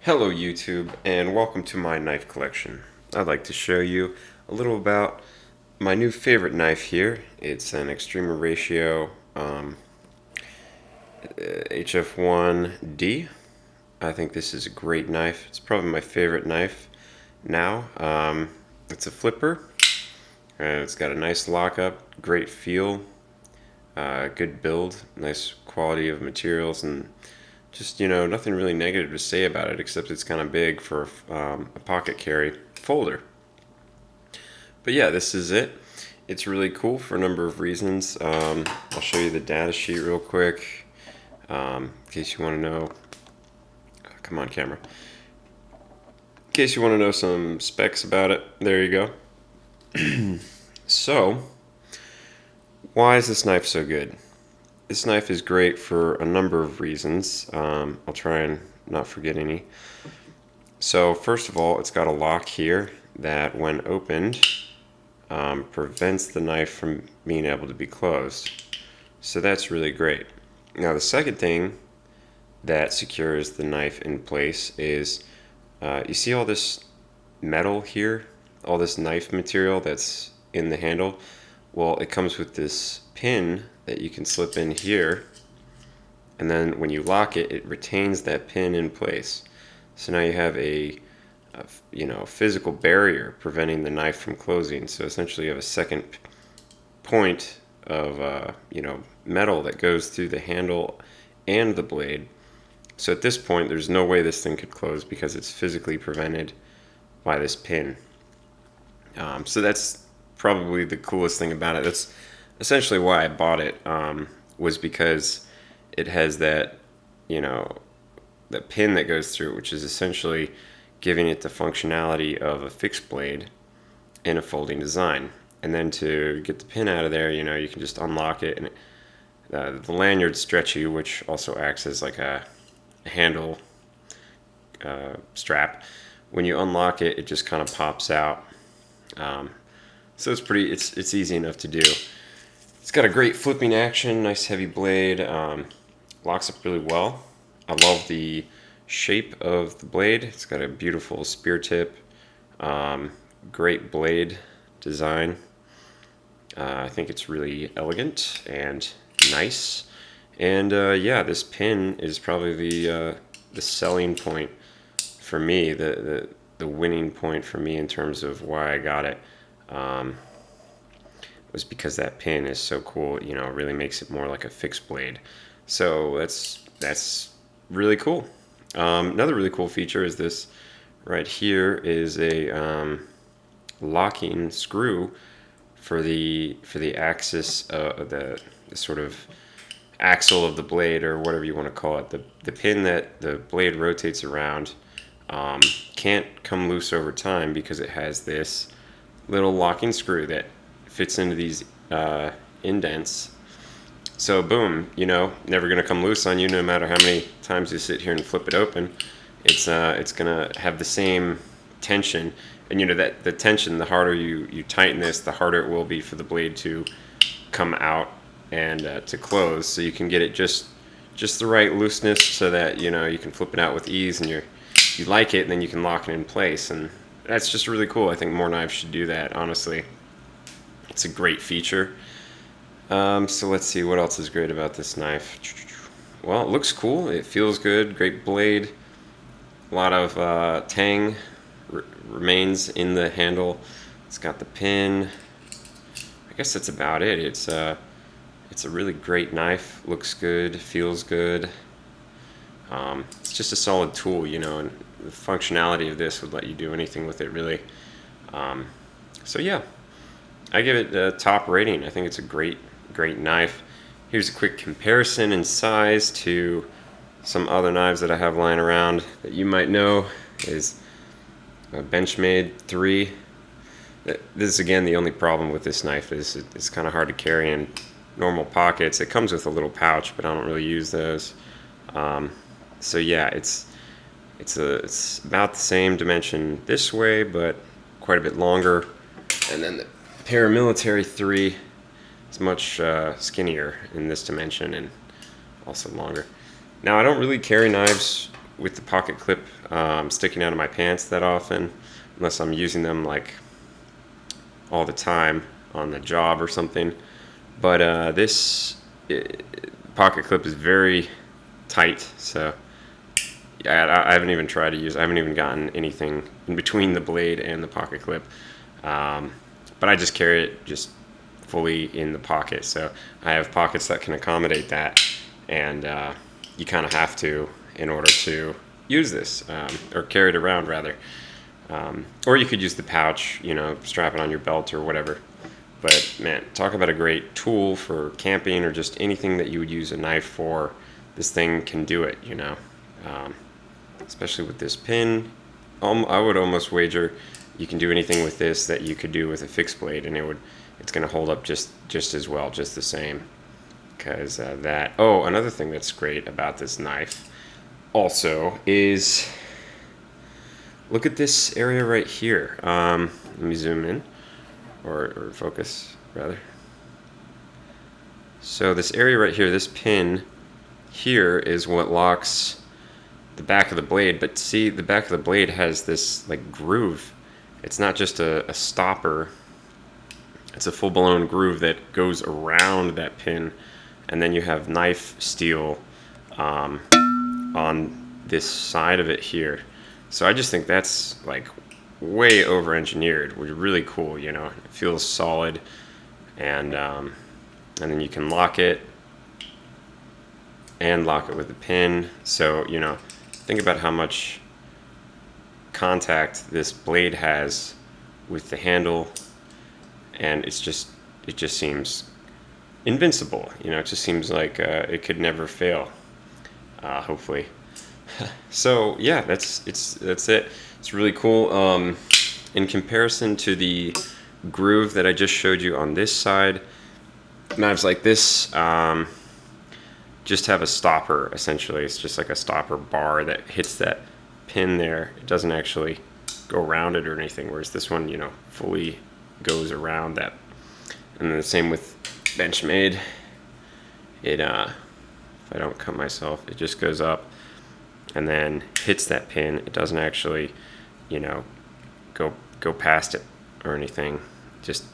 Hello YouTube and welcome to my knife collection. I'd like to show you a little about my new favorite knife here. It's an Extrema ratio HF1D. I think this is a great knife. It's probably my favorite knife now. It's a flipper and it's got a nice lockup, great feel, good build, nice quality of materials, and just, nothing really negative to say about it except it's kind of big for a pocket carry folder. But yeah, this is it. It's really cool for a number of reasons. I'll show you the data sheet real quick in case you want to know. Come on, camera. In case you want to know some specs about it, there you go. So, why is this knife so good? This knife is great for a number of reasons. I'll try and not forget any. So first of all, it's got a lock here that when opened prevents the knife from being able to be closed. So that's really great. Now the second thing that secures the knife in place is you see all this metal here, all this knife material that's in the handle? Well, it comes with this pin that you can slip in here, and then when you lock it, it retains that pin in place. So now you have a physical barrier preventing the knife from closing. So essentially you have a second point of metal that goes through the handle and the blade. So at this point there's no way this thing could close because it's physically prevented by this pin. So that's probably the coolest thing about it. That's essentially why I bought it, was because it has that, the pin that goes through, which is essentially giving it the functionality of a fixed blade in a folding design. And then to get the pin out of there, you can just unlock it, and the lanyard's stretchy, which also acts as like a handle strap. When you unlock it, it just kind of pops out. So it's easy enough to do. It's got a great flipping action, nice heavy blade, locks up really well. I love the shape of the blade. It's got a beautiful spear tip, great blade design. I think it's really elegant and nice. And yeah, this pin is probably the selling point for me, the winning point for me in terms of why I got it. Was because that pin is so cool. It really makes it more like a fixed blade. So that's really cool. Another really cool feature is this right here is a locking screw for the axis, the sort of axle of the blade, or whatever you want to call it. The pin that the blade rotates around can't come loose over time because it has this little locking screw that fits into these indents. So boom, never gonna come loose on you no matter how many times you sit here and flip it open. It's gonna have the same tension, and that the tension, the harder you tighten this, the harder it will be for the blade to come out and to close. So you can get it just the right looseness so that you can flip it out with ease, and you like it, and then you can lock it in place. And that's just really cool. I think more knives should do that, honestly. It's a great feature. So let's see what else is great about this knife. Well, it looks cool. It feels good. Great blade. A lot of tang remains in the handle. It's got the pin. I guess that's about it. It's a really great knife. Looks good. Feels good. It's just a solid tool, and the functionality of this would let you do anything with it, really. So yeah, I give it a top rating. I think it's a great knife. Here's a quick comparison in size to some other knives that I have lying around that you might know. Is a Benchmade 3. This is again the only problem with this knife is it's kind of hard to carry in normal pockets. It comes with a little pouch, but I don't really use those. So yeah, it's about the same dimension this way, but quite a bit longer. And then the Paramilitary 3 is much skinnier in this dimension and also longer. Now, I don't really carry knives with the pocket clip sticking out of my pants that often, unless I'm using them like all the time on the job or something. But this pocket clip is very tight, so I haven't even tried to use. I haven't even gotten anything in between the blade and the pocket clip. But I just carry it just fully in the pocket, so I have pockets that can accommodate that, and you kind of have to in order to use this, or carry it around rather. Or you could use the pouch, you know, strap it on your belt or whatever. But man, talk about a great tool for camping or just anything that you would use a knife for. This thing can do it, you know. Especially with this pin, I would almost wager you can do anything with this that you could do with a fixed blade, and it's going to hold up just as well, just the same. Because that. Oh, another thing that's great about this knife also is, look at this area right here. Let me zoom in, or focus rather. So this area right here, this pin here, is what locks the back of the blade. But see, the back of the blade has this like groove. It's not just a stopper. It's a full-blown groove that goes around that pin, and then you have knife steel on this side of it here. So I just think that's like way over-engineered, which is really cool. You know, it feels solid, and then you can lock it with the pin. So, you know, think about how much contact this blade has with the handle, and it just seems invincible. You know, it just seems like it could never fail. Hopefully. So yeah, that's it. It's really cool. In comparison to the groove that I just showed you on this side, knives like this just have a stopper. Essentially, it's just like a stopper bar that hits that pin there. It doesn't actually go around it or anything, whereas this one, you know, fully goes around that. And then the same with Benchmade. It if I don't cut myself, it just goes up and then hits that pin. It doesn't actually, you know, go past it or anything. It just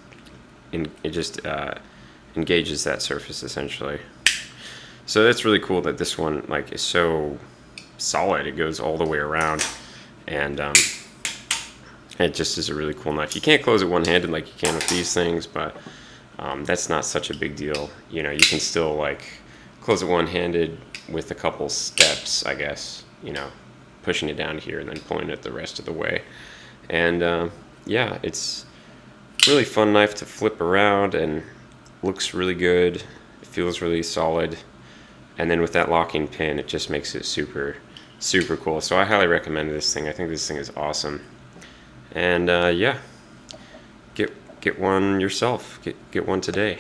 engages that surface essentially. So that's really cool that this one like is so solid. It goes all the way around, and it just is a really cool knife. You can't close it one-handed like you can with these things, but that's not such a big deal. You know, you can still like close it one-handed with a couple steps, I guess. You know, pushing it down here and then pulling it the rest of the way. And yeah, it's a really fun knife to flip around, and looks really good. It feels really solid. And then with that locking pin, it just makes it super, super cool. So I highly recommend this thing. I think this thing is awesome. And yeah, get one yourself. Get one today.